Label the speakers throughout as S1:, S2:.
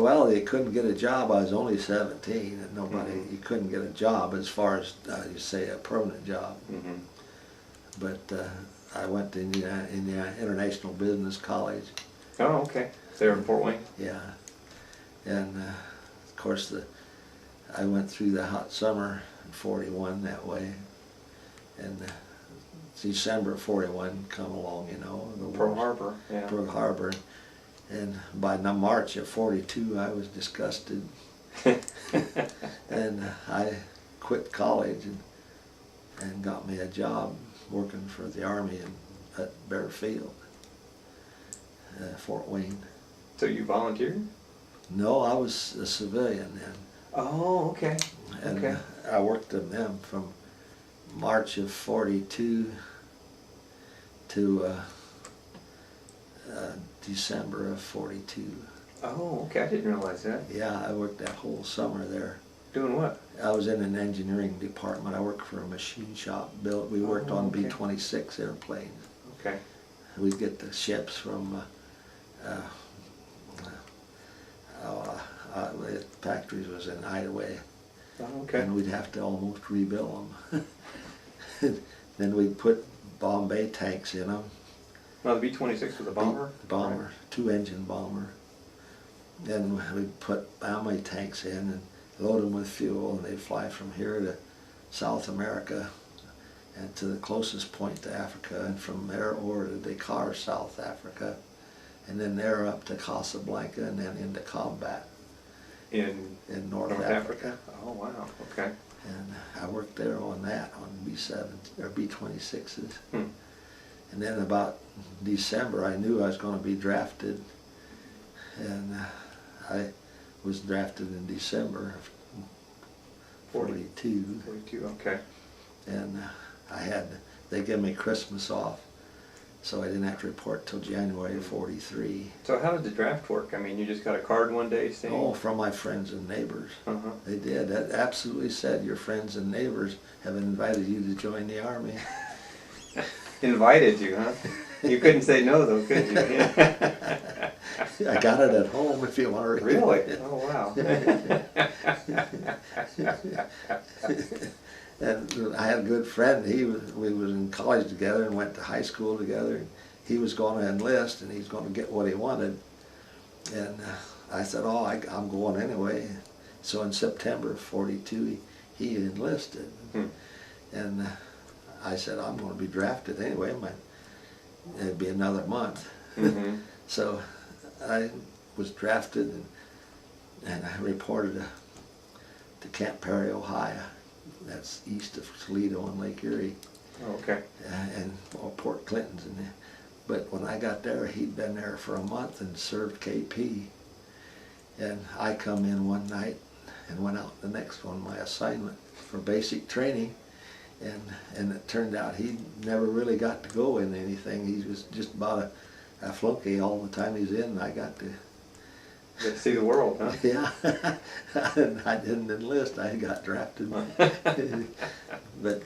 S1: Well, they couldn't get a job. I was only 17, and nobody,
S2: Mm-hmm.
S1: you couldn't get a job as far as, you say, a permanent job.
S2: Mm-hmm.
S1: But I went to Indiana International Business College.
S2: Oh, okay. There in Fort Wayne?
S1: Yeah. And of course, I went through the hot summer in 41 that way. And December of 41 come along, you know. The
S2: Pearl
S1: wars.
S2: Harbor, yeah.
S1: Pearl Harbor. And by March of 42, I was disgusted. And I quit college and got me a job working for the Army at Bear Field, Fort Wayne.
S2: So you volunteered?
S1: No, I was a civilian then.
S2: Oh, okay.
S1: And
S2: Okay.
S1: I worked with them from March of 42 to December of 42.
S2: Oh, okay. I didn't realize that.
S1: Yeah, I worked that whole summer there.
S2: Doing what?
S1: I was in an engineering department. I worked for a machine shop. We worked on
S2: okay.
S1: B-26 airplanes.
S2: Okay.
S1: We'd get the ships from the factories was in Iowa,
S2: Oh, okay.
S1: and we'd have to almost rebuild them. Then we'd put Bombay tanks in them.
S2: No, the B-26 was a bomber?
S1: Bomber,
S2: Right.
S1: two-engine bomber. Then we'd put Bombay tanks in and load them with fuel, and they'd fly from here to South America and to the closest point to Africa, and from there over to Dakar, South Africa, and then there up to Casablanca, and then into combat
S2: In
S1: North
S2: North
S1: Africa.
S2: Africa? Oh, wow. Okay.
S1: And I worked there on that, on B-7 or B-26s.
S2: Hmm.
S1: And then about December, I knew I was going to be drafted, and I was drafted in December of 42.
S2: 42, okay.
S1: And they gave me Christmas off, so I didn't have to report till January of 43.
S2: So how did the draft work? I mean, you just got a card one day saying?
S1: Oh, from my friends and neighbors.
S2: Uh-huh.
S1: They did. That absolutely said, your friends and neighbors have invited you to join the Army.
S2: Invited you, huh? You couldn't say no, though, could you?
S1: I got it at home, if you want to read it.
S2: Really? Oh, wow.
S1: And I had a good friend. We was in college together and went to high school together. He was going to enlist, and he's going to get what he wanted. And I said, "Oh, I'm going anyway." So in September of 42, he enlisted.
S2: Hmm.
S1: And I said, "I'm going to be drafted anyway. It'd be another month."
S2: Mm-hmm.
S1: So I was drafted, and I reported to Camp Perry, Ohio. That's east of Toledo and Lake Erie,
S2: Oh, okay.
S1: and Port Clinton's. But when I got there, he'd been there for a month and served KP. And I come in one night and went out the next one, my assignment for basic training. And it turned out he never really got to go in anything. He was just about a flunky all the time he's in. I got to
S2: Get to see the world, huh?
S1: yeah, I didn't enlist. I got drafted. But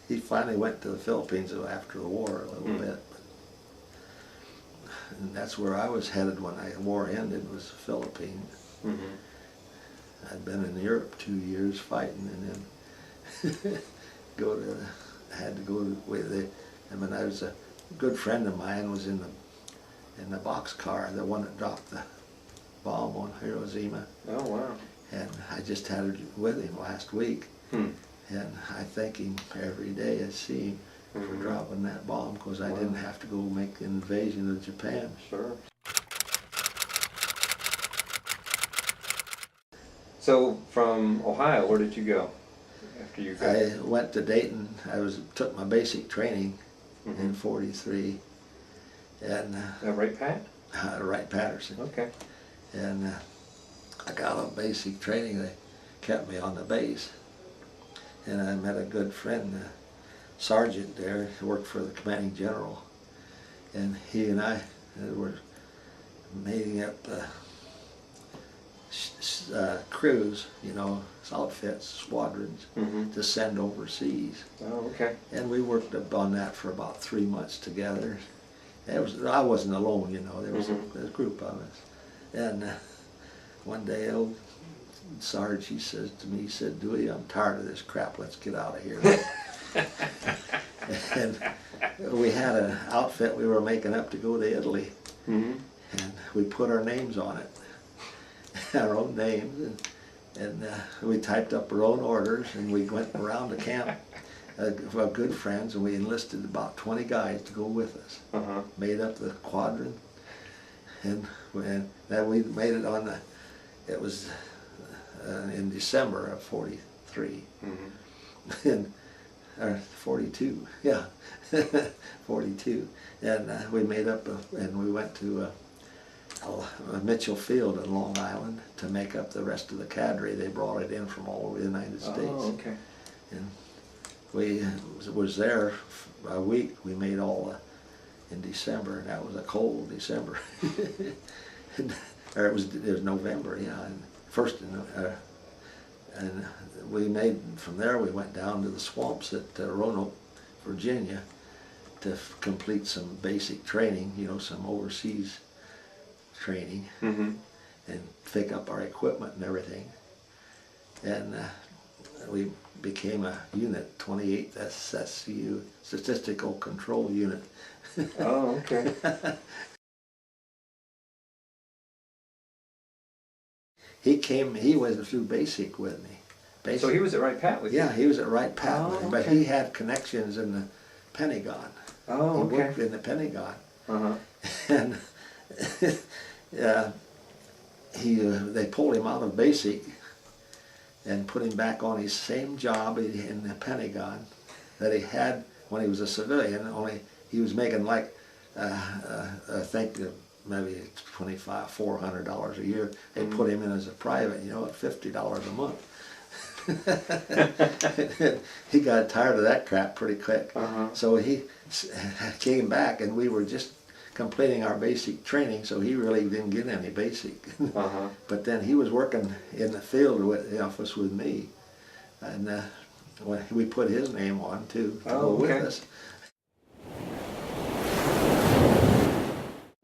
S1: he finally went to the Philippines after the war a little bit. And that's where I was headed when the war ended, was the Philippines.
S2: Mm-hmm.
S1: I'd been in Europe 2 years fighting, and then I had to go with it. I mean, I was a good friend of mine was in the boxcar, the one that dropped the bomb on Hiroshima.
S2: Oh, wow.
S1: And I just had it with him last week.
S2: Hmm.
S1: And I thank him every day I see him for
S2: Mhm.
S1: dropping that bomb, because I
S2: Wow.
S1: didn't have to go make an invasion of Japan.
S2: Sure. So, from Ohio, where did you go after you got?
S1: I went to Dayton. Took my basic training in
S2: Mhm.
S1: 43, and
S2: Right, Pat?
S1: Wright-Patterson.
S2: Okay.
S1: And I got on basic training. They kept me on the base, and I met a good friend, sergeant there, who worked for the commanding general, and he and I were making up crews, outfits, squadrons,
S2: Mm-hmm.
S1: to send overseas.
S2: Oh, okay.
S1: And we worked up on that for about 3 months together. I wasn't alone, there was
S2: Mhm.
S1: a group of us. And one day, old Sarge, he says to me, he said, Dewey, I'm tired of this crap, let's get out of here. And we had an outfit we were making up to go to Italy.
S2: Mm-hmm.
S1: And we put our names on it, our own names, and we typed up our own orders, and we went around the camp of good friends, and we enlisted about 20 guys to go with us.
S2: Uh-huh.
S1: Made up the quadrant, and then we made it on the, it was in December of 43.
S2: Mm-hmm.
S1: And, or 42, yeah, 42. And we made up, and we went to Mitchell Field in Long Island to make up the rest of the cadre. They brought it in from all over the United States.
S2: Oh, okay.
S1: And we was there a week. We made all in December, and that was a cold December. Or it was November, yeah, and first and we made, from there we went down to the swamps at Roanoke, Virginia, to complete some basic training, you know, some overseas training,
S2: Mm-hmm.
S1: and pick up our equipment and everything. And we became a unit, 28th SSU, Statistical Control Unit.
S2: Oh, okay.
S1: He went through basic with me. Basic.
S2: So he was at Wright Pat with you?
S1: Yeah, he was at Wright Pat,
S2: Oh,
S1: with me, but
S2: okay.
S1: he had connections in the Pentagon.
S2: Oh,
S1: He
S2: okay.
S1: worked in the Pentagon.
S2: Uh-huh.
S1: And they pulled him out of basic and put him back on his same job in the Pentagon that he had when he was a civilian, only he was making like, I think maybe $400 a year. They
S2: Mm-hmm.
S1: put him in as a private, you know, at $50 a month. He got tired of that crap pretty quick.
S2: Uh-huh.
S1: So he came back, and we were just completing our basic training, so he really didn't get any basic.
S2: Uh-huh.
S1: But then he was working in the field with the office with me, and when we put his name on too to go with
S2: okay.
S1: us.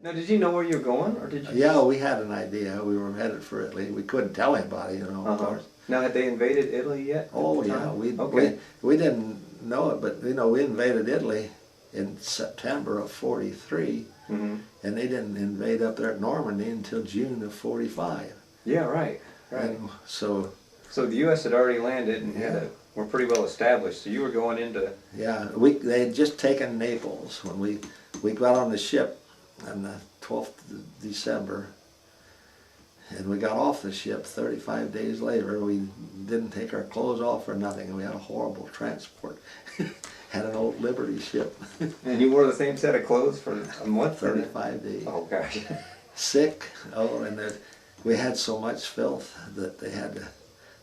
S2: Now, did you know where you were going, or did you?
S1: Yeah, we had an idea. We were headed for Italy. We couldn't tell anybody, you know, of
S2: Uh-huh.
S1: course.
S2: Now, had they invaded Italy yet? at
S1: Oh
S2: the
S1: yeah,
S2: time? Okay.
S1: we didn't know it, but you know, we invaded Italy in September of 43,
S2: Mm-hmm.
S1: and they didn't invade up there at Normandy until June of 45.
S2: Yeah, right. Right.
S1: And so
S2: So the U.S. had already landed and
S1: Yeah.
S2: were pretty well established. So you were going into.
S1: yeah, they had just taken Naples when we got on the ship on the 12th of December, and we got off the ship 35 days later. We didn't take our clothes off or nothing. We had a horrible transport. Had an old Liberty ship.
S2: And you wore the same set of clothes for a month?
S1: 35 days.
S2: Oh, gosh.
S1: Sick. Oh, and we had so much filth that they had to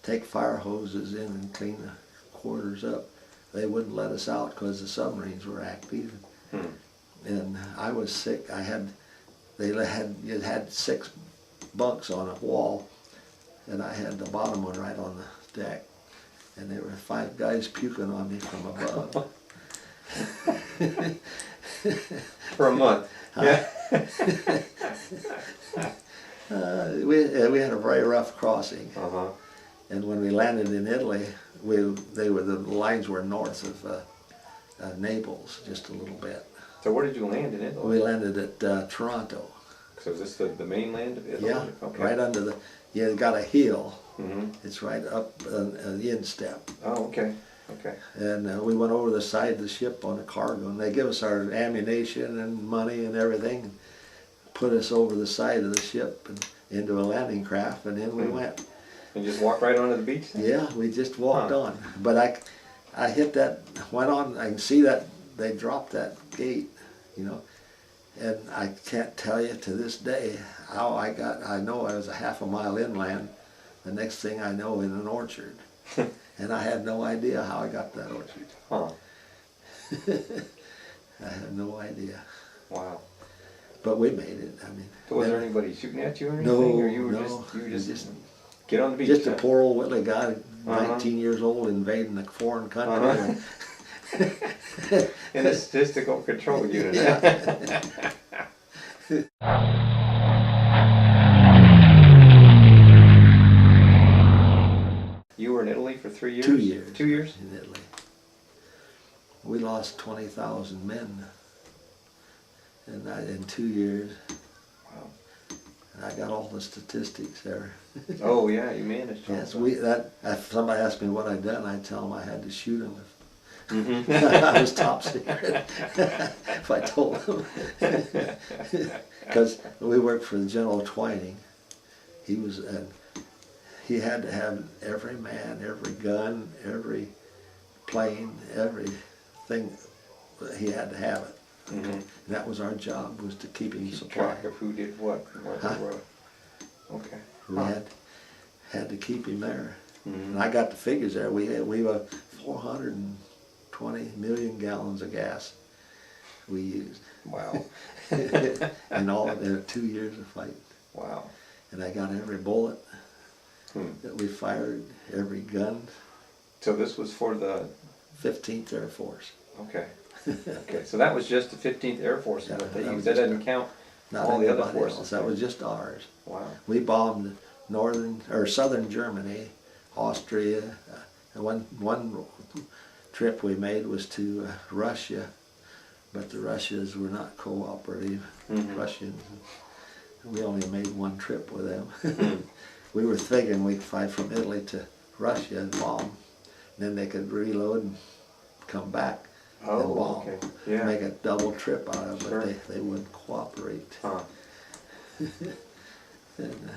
S1: take fire hoses in and clean the quarters up. They wouldn't let us out because the submarines were active.
S2: Hmm.
S1: And I was sick. You had 6 bunks on a wall, and I had the bottom one right on the deck. And there were 5 guys puking on me from above.
S2: For a month. Yeah.
S1: We had a very rough crossing.
S2: Uh-huh.
S1: And when we landed in Italy, the lines were north of Naples, just a little bit.
S2: So where did you land in Italy?
S1: We landed at Toronto.
S2: So is this the mainland of Italy?
S1: Yeah,
S2: Okay.
S1: right under you got a hill.
S2: Mm-hmm.
S1: It's right up the instep.
S2: Oh, okay. Okay.
S1: And we went over the side of the ship on a cargo, and they give us our ammunition and money and everything, and put us over the side of the ship and into a landing craft, and in we went.
S2: And just walk right onto the beach then?
S1: Yeah, we just walked
S2: Huh.
S1: on. But I hit that, went on, I can see that they dropped that gate, you know, and I can't tell you to this day how I know I was a half a mile inland, the next thing I know in an orchard. And I had no idea how I got that orchard.
S2: Huh.
S1: I have no idea.
S2: Wow.
S1: But we made it, I mean.
S2: So was there anybody shooting at you or anything?
S1: No,
S2: or you were
S1: no.
S2: just get on the beach?
S1: Just a
S2: huh?
S1: poor old Whitley guy,
S2: Uh-huh.
S1: 19 years old, invading a foreign country.
S2: Uh-huh. In a statistical control unit.
S1: Yeah.
S2: for 3 years?
S1: 2 years.
S2: 2 years?
S1: In Italy. We lost 20,000 men in 2 years.
S2: Wow.
S1: And I got all the statistics there.
S2: Oh yeah, you managed.
S1: Yes,
S2: also.
S1: if somebody asked me what I'd done, I'd tell them I had to shoot them.
S2: Mm-hmm.
S1: I was top secret if I told them. Because we worked for the General Twining. He had to have every man, every gun, every plane, everything. He had to have it.
S2: Mm-hmm.
S1: And that was our job, was to keep him
S2: Keep
S1: supplied.
S2: track of who did what. Okay.
S1: We had to keep him there.
S2: Mm-hmm.
S1: And I got the figures there. We were 420 million gallons of gas we used.
S2: Wow.
S1: In all of the 2 years of fighting.
S2: Wow.
S1: And I got every bullet that we fired, every gun.
S2: So this was for the
S1: 15th Air Force.
S2: Okay. Okay. So that was just the 15th Air Force.
S1: Yeah,
S2: That
S1: was
S2: that
S1: just
S2: doesn't count
S1: Not
S2: all the other
S1: anybody
S2: forces.
S1: else. That was just ours.
S2: Wow.
S1: We bombed southern Germany, Austria. And one trip we made was to Russia, but the Russians were not cooperative. Russians. We only made one trip with them. We were thinking we'd fly from Italy to Russia and bomb. And then they could reload and come back and bomb.
S2: Okay. Yeah.
S1: Make a double trip out of it,
S2: Sure.
S1: but they wouldn't cooperate.
S2: Huh.
S1: And,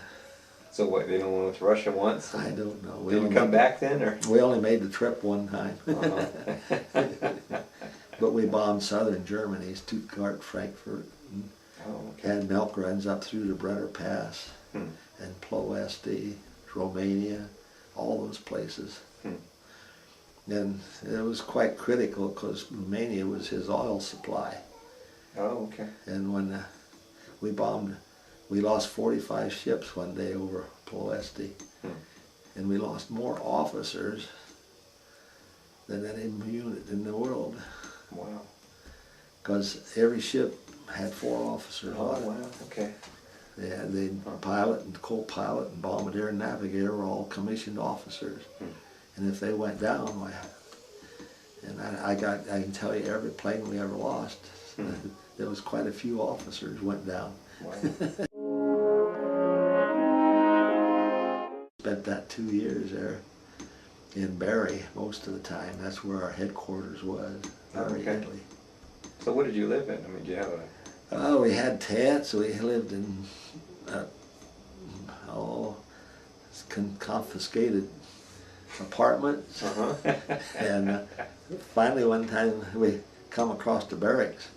S2: So what, they don't went to Russia once?
S1: I don't know.
S2: Did you come back then, or?
S1: We only made the trip one time.
S2: Uh-huh.
S1: But we bombed southern Germany, Stuttgart, Frankfurt, and
S2: Oh, okay.
S1: had milk runs up through the Brenner Pass and Ploesti, Romania, all those places. And it was quite critical because Romania was his oil supply.
S2: Oh, okay.
S1: And when we bombed, we lost 45 ships one day over Ploesti. And we lost more officers than any unit in the world.
S2: Wow.
S1: Because every ship had 4 officers
S2: Oh,
S1: on it.
S2: wow. Okay.
S1: They had the pilot and co-pilot and bombardier and navigator were all commissioned officers. And if they went down, why? And I can tell you every plane we ever lost, there was quite a few officers went down.
S2: Wow.
S1: Spent that 2 years there in Bari most of the time. That's where our headquarters was, Bari,
S2: Okay.
S1: Italy.
S2: So what did you live in? I mean, do you have a...
S1: Oh, we had tents. We lived in confiscated apartments. And finally one time we come across the barracks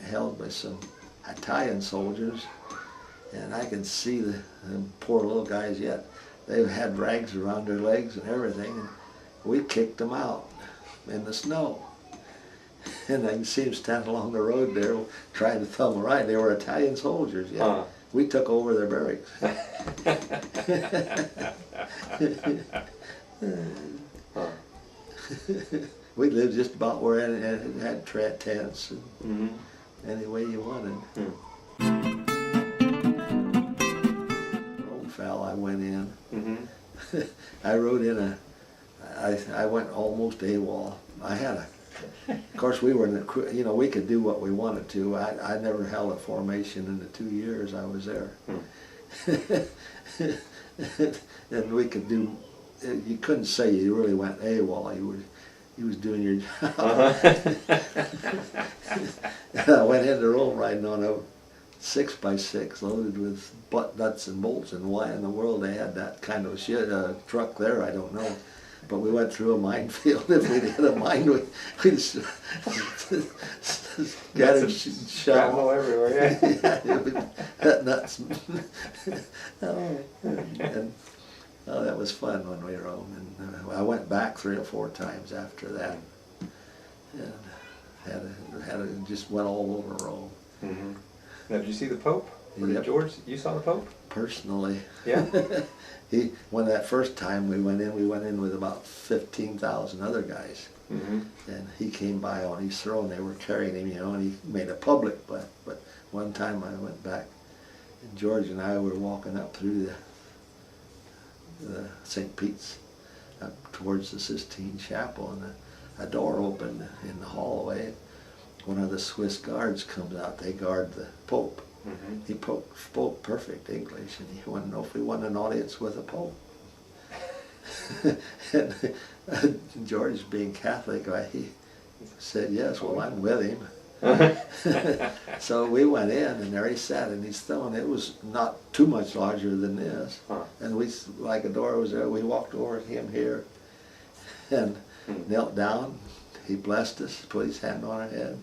S1: held by some Italian soldiers, and I can see them poor little guys yet. They had rags around their legs and everything, and we kicked them out in the snow. And I can see them standing along the road there trying to thumb a ride. They were Italian soldiers, yeah. We took over their barracks. We lived just about where it had tents and any way you wanted. Old fell, I went in. I rode in I went almost AWOL. Of course we were in the, we could do what we wanted to. I never held a formation in the 2 years I was there. And we could do, you couldn't say you really went AWOL. You was doing your job. I went into Rome riding on a 6x6 loaded with butt nuts and bolts, and why in the world they had that kind of truck there, I don't know. But we went through a minefield. If we'd hit a mine, we'd got it
S2: Shrapnel everywhere, yeah.
S1: Yeah, nuts. And that was fun when we roamed. And I went back 3 or 4 times after that, and just went all over Rome.
S2: Now, did you see the Pope? Or did George, you saw the Pope?
S1: Personally.
S2: Yeah.
S1: When that first time we went in with about 15,000 other guys. And he came by on his throne. They were carrying him, and he made a public. But one time I went back, and George and I were walking up through the St. Pete's. up towards the Sistine Chapel, and a door opened in the hallway. One of the Swiss guards comes out. They guard the Pope.
S2: Mm-hmm.
S1: He spoke perfect English, and he wanted to know if we wanted an audience with the Pope. And George, being Catholic, he said yes. Well, I'm with him. So we went in, and there he sat in his throne. It was not too much larger than this, and we, like a door was there, we walked over to him here, and knelt down. He blessed us, put his hand on our head,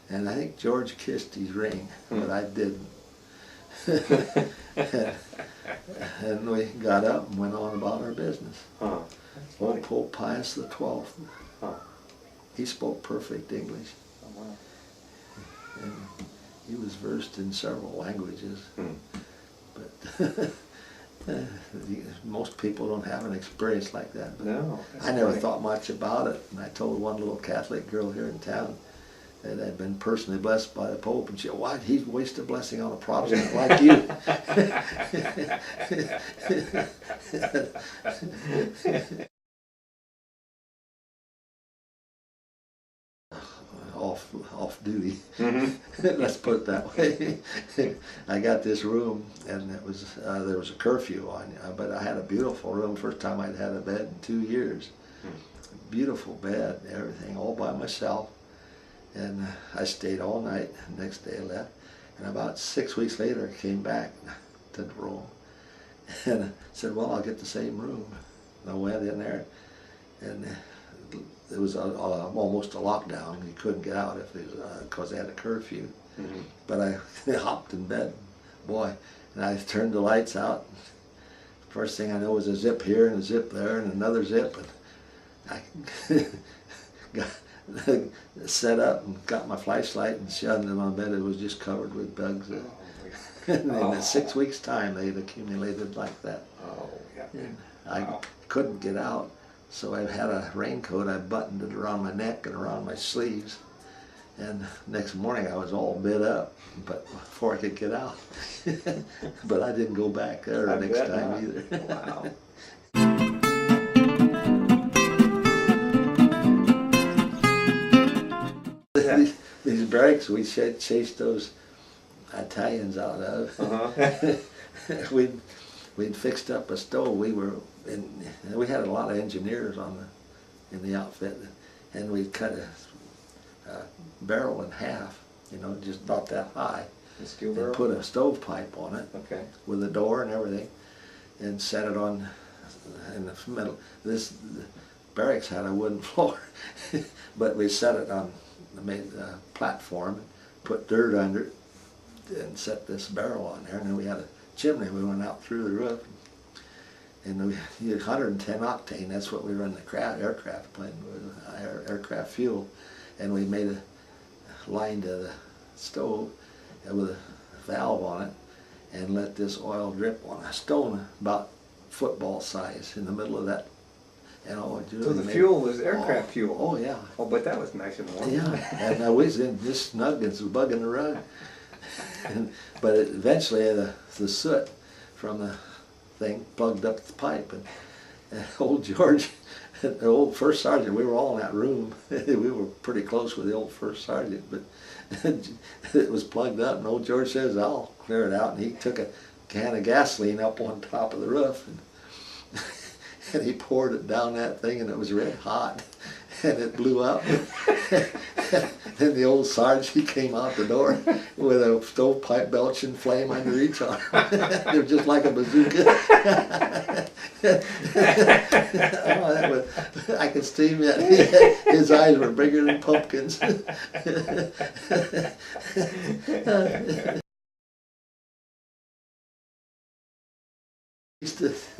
S1: and I think George kissed his ring, but I didn't. And we got up and went on about our business. Old Pope Pius XII. He spoke perfect English.
S2: Oh, wow.
S1: And he was versed in several languages. But most people don't have an experience like that. But
S2: No.
S1: I never thought much about it. And I told one little Catholic girl here in town that I'd been personally blessed by the Pope, and she said, "Why, he'd waste a blessing on a Protestant like you." Off duty. Let's put it that way. I got this room, and it was there was a curfew on, but I had a beautiful room. First time I'd had a bed in 2 years. Beautiful bed, everything, all by myself. And I stayed all night. The next day I left, and about 6 weeks later I came back to the room, and I said, "Well, I'll get the same room." And I went in there, and it was almost a lockdown. You couldn't get out if it was because they had a curfew. But I hopped in bed, boy, and I turned the lights out. First thing I know was a zip here and a zip there and another zip, and I got set up and got my flashlight and shined it on bed. It was just covered with bugs. And in 6 weeks' time, they'd accumulated like that.
S2: Oh, yeah.
S1: And I couldn't get out. So I had a raincoat, I buttoned it around my neck and around my sleeves. And next morning I was all bit up, but before I could get out. But I didn't go back there the next time either.
S2: Wow.
S1: These barracks we chased those Italians out of. We'd fixed up a stove. We had a lot of engineers in the outfit, and we cut a barrel in half, just about that high, and put a stovepipe on it with a door and everything, and set it on in the middle. This barracks had a wooden floor, but we set it on, made a platform, put dirt under it, and set this barrel on there, and then we had a chimney. We went out through the roof, and we used 110 octane. That's what we run the aircraft plane with, aircraft fuel, and we made a line to the stove with a valve on it, and let this oil drip on a stone about football size in the middle of that. And
S2: so the fuel was aircraft fuel.
S1: Oh yeah.
S2: Oh, but that was nice and warm.
S1: Yeah, and I was in just snug and bug in the rug. But eventually the soot from the thing plugged up the pipe, and old George, the old first sergeant, we were all in that room. We were pretty close with the old first sergeant, but it was plugged up, and old George says, "I'll clear it out," and he took a can of gasoline up on top of the roof, and he poured it down that thing, and it was red hot, and it blew up. Then the old sergeant, he came out the door with a stovepipe belching flame under each arm. They were just like a bazooka. I could see him yet. His eyes were bigger than pumpkins.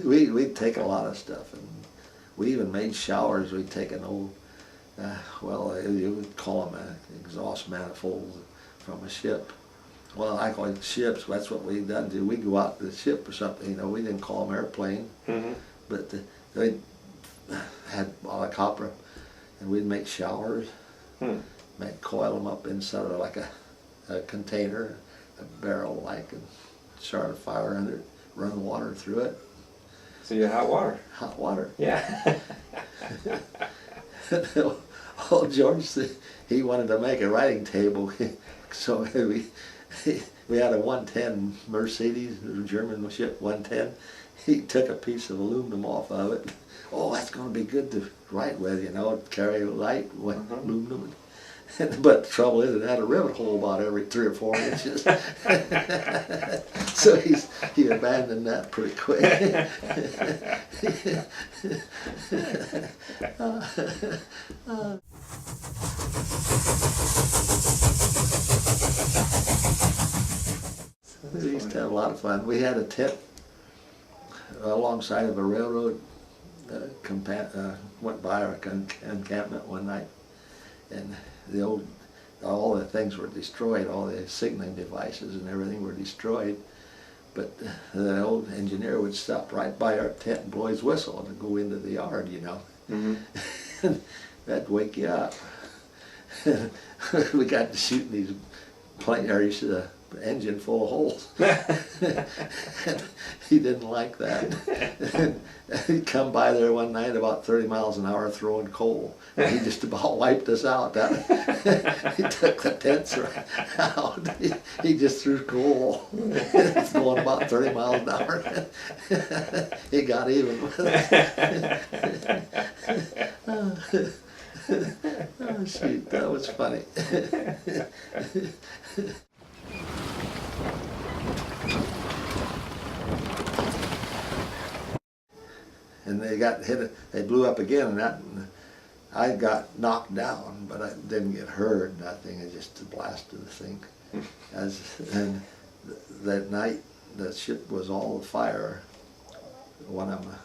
S1: We'd take a lot of stuff, and we even made showers. We'd take an old, you would call them an exhaust manifold from a ship. Well, I call it ships. That's what we done. We'd go out to the ship or something. We didn't call them airplane, but they had a lot of copper, and we'd make showers, coil them up inside of like a container, a barrel like, and start a fire under it, run water through it.
S2: So you had hot water.
S1: Hot water.
S2: Yeah.
S1: Old George said he wanted to make a writing table, so we had a 110 Mercedes, a German ship 110. He took a piece of aluminum off of it. Oh, that's going to be good to write with, you know, carry light with aluminum. But the trouble is, it had a rivet hole about every 3 or 4 inches. So he abandoned that pretty quick. We used to have a lot of fun. We had a tent alongside of a railroad. Went by our encampment one night, and all the things were destroyed. All the signaling devices and everything were destroyed. But the old engineer would stop right by our tent and blow his whistle to go into the yard, you know. Mm-hmm. That'd wake you up. We got to shooting these engine full of holes. He didn't like that. He'd come by there one night about 30 miles an hour throwing coal. And he just about wiped us out. He took the tents right out. He just threw coal. It's going about 30 miles an hour. He got even with us. Oh shoot, that was funny. And they got hit. They blew up again, and I got knocked down, but I didn't get hurt. Nothing. It just blasted the thing. And that night, the ship was all afire. One of them,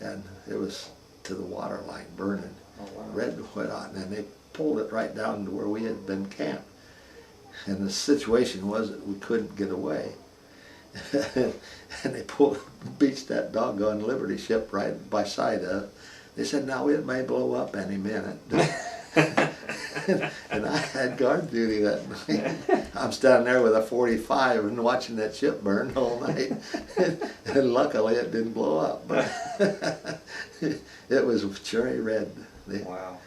S1: and it was to the water line, burning. Oh, wow. Red hot, and they pulled it right down to where we had been camped. And the situation was that we couldn't get away. And they beached that doggone Liberty ship right by side of it. They said, now it may blow up any minute. And I had guard duty that night. I'm standing there with a 45 and watching that ship burn all night. And luckily it didn't blow up. But it was cherry red.
S2: Wow.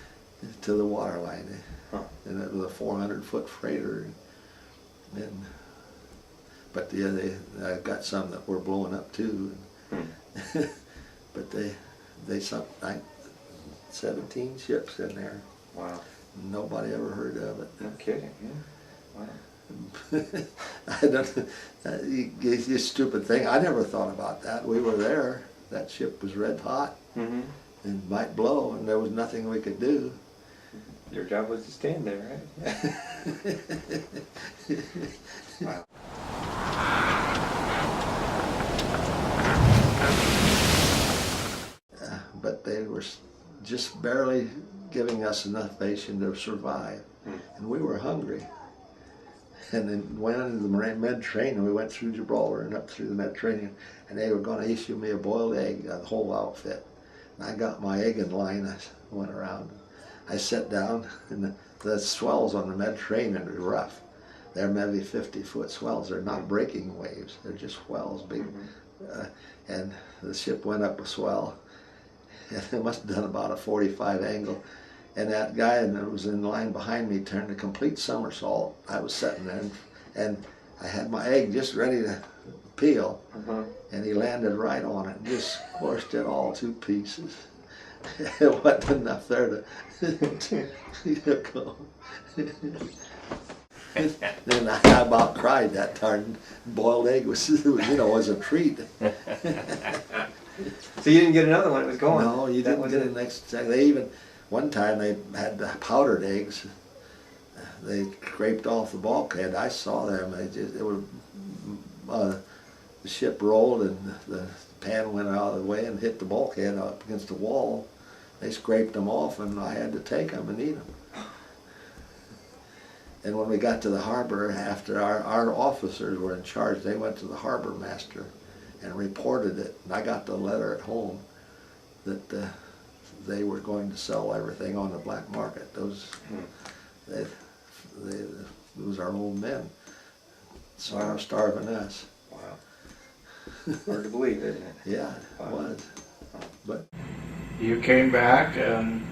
S1: To the water line. Huh. And it was a 400-foot freighter. But I got some that were blowing up too. But they sunk 17 ships in there.
S2: Wow.
S1: Nobody ever heard of it.
S2: No kidding. Yeah. Wow.
S1: I don't. This stupid thing. I never thought about that. We were there. That ship was red hot. Mm-hmm. And might blow, and there was nothing we could do.
S2: Your job was to stand there, right? Wow.
S1: But they were just barely giving us enough ration to survive, and we were hungry. And then went into the Mediterranean. We went through Gibraltar and up through the Mediterranean, and they were going to issue me a boiled egg, the whole outfit. And I got my egg in line. I went around. I sat down, and the swells on the Mediterranean are rough. They're maybe 50-foot swells. They're not breaking waves. They're just swells, big. And the ship went up a swell, and it must have done about a 45 angle. And that guy that was in line behind me turned a complete somersault. I was sitting there, and I had my egg just ready to peel, and he landed right on it and just squashed it all to pieces. It wasn't enough there to go. Then I about cried. That darn boiled egg was a treat.
S2: So you didn't get another one, it was gone.
S1: No, you didn't get it next day. They even, one time they had powdered eggs. They scraped off the bulkhead. I saw them. The ship rolled and the pan went out of the way and hit the bulkhead up against the wall. They scraped them off, and I had to take them and eat them. And when we got to the harbor, after our officers were in charge, they went to the harbor master and reported it. And I got the letter at home that they were going to sell everything on the black market. Those our old men, starving us.
S2: Wow. Hard to believe, isn't it?
S1: Yeah, it was. But
S3: You came back and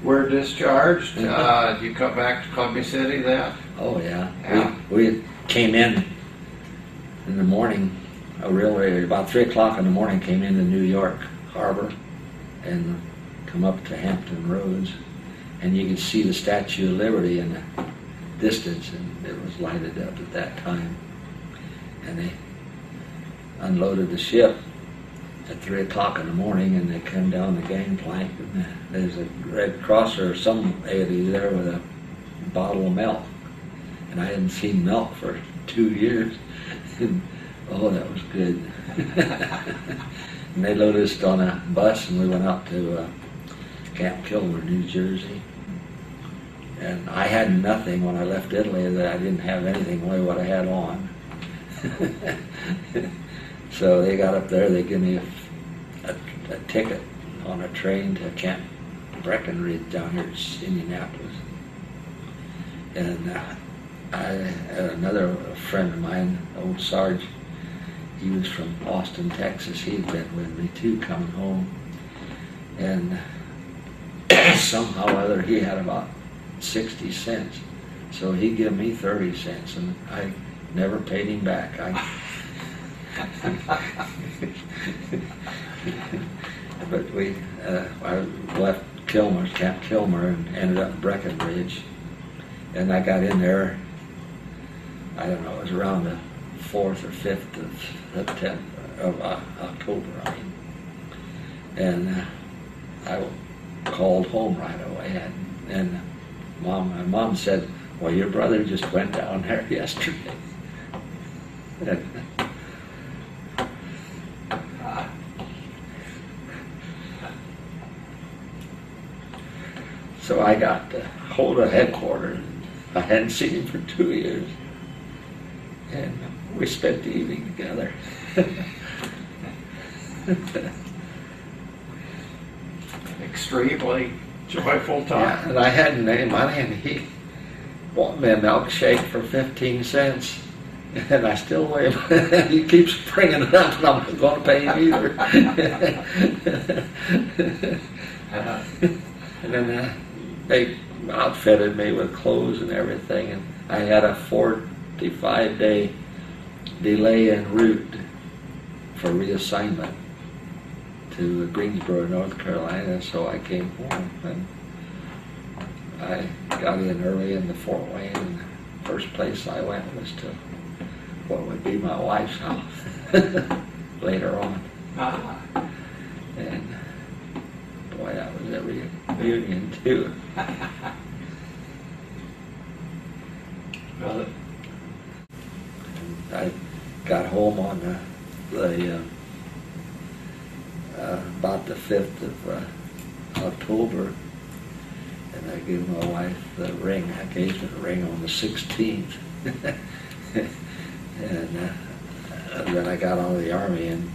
S3: were discharged. Did you come back to Columbia City then?
S4: Oh yeah.
S3: Yeah.
S4: We came in the morning, really about 3 o'clock in the morning, came into New York Harbor and come up to Hampton Roads, and you could see the Statue of Liberty in the distance, and it was lighted up at that time. And they unloaded the ship at 3 o'clock in the morning, and they come down the gangplank, and there's a Red Cross or some lady there with a bottle of milk. And I hadn't seen milk for 2 years. And, oh, that was good. And they loaded us on a bus, and we went out to Camp Kilmer, New Jersey. And I had nothing when I left Italy. That I didn't have anything only what I had on. So they got up there, they gave me a ticket on a train to Camp Breckenridge down here in Indianapolis. And I had another friend of mine, old Sarge, he was from Austin, Texas. He'd been with me too, coming home. And somehow or other he had about 60 cents. So he gave me 30 cents, and I never paid him back. But I left Camp Kilmer, and ended up in Breckenridge. And I got in there, I don't know, it was around the 4th or 5th of October, I mean. And I called home right away, and my mom said, well, your brother just went down there yesterday. So I got hold of headquarters. I hadn't seen him for 2 years. And we spent the evening together.
S3: Extremely joyful time.
S4: Yeah, and I hadn't any money, and he bought me a milkshake for 15 cents. And I still wait. He keeps bringing it up, and I'm not going to pay him either. And then they outfitted me with clothes and everything, and I had a 45-day delay en route for reassignment to Greensboro, North Carolina, so I came home, and I got in early into Fort Wayne, and the first place I went was to what would be my wife's house later on. And boy, that was a reunion too.
S3: Well,
S4: I got home on about the 5th of October, and I gave my wife the ring. I gave her the ring on the 16th. And then I got out of the Army on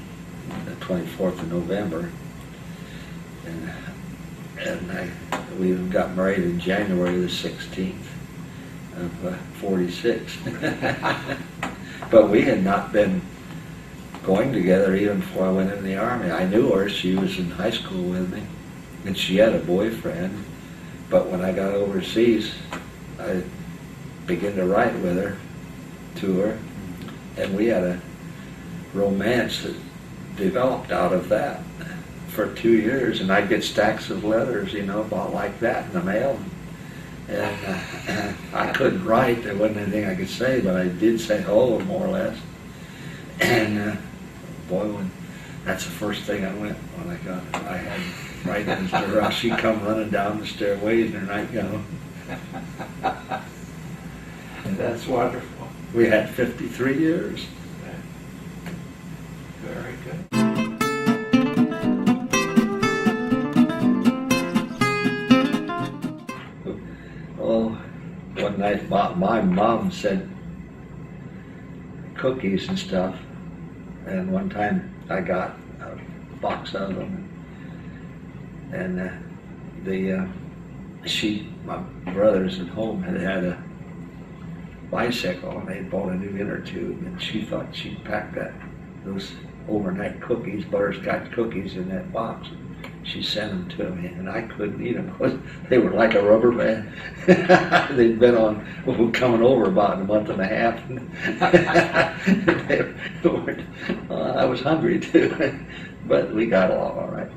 S4: the 24th of November, and we got married in January the 16th of 46. But we had not been going together even before I went in the Army. I knew her. She was in high school with me, and she had a boyfriend. But when I got overseas, I began to write with her, to her, and we had a romance that developed out of that for 2 years. And I'd get stacks of letters, about like that in the mail. And I couldn't write. There wasn't anything I could say, but I did say hello, more or less. And boy, that's the first thing I went when I got it. I had writing to her. She'd come running down the stairways in her nightgown.
S3: that's wonderful.
S4: We had 53 years.
S3: Very good.
S4: Oh, one night my mom said cookies and stuff, and one time I got a box of them, and my brothers at home had bicycle, and they bought a new inner tube, and she thought she'd pack those overnight cookies, butterscotch cookies, in that box. She sent them to me, and I couldn't eat them because they were like a rubber band. They'd been coming over about a month and a half. I was hungry too, but we got along all right.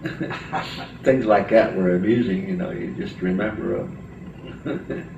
S4: Things like that were amusing, you know. You just remember them.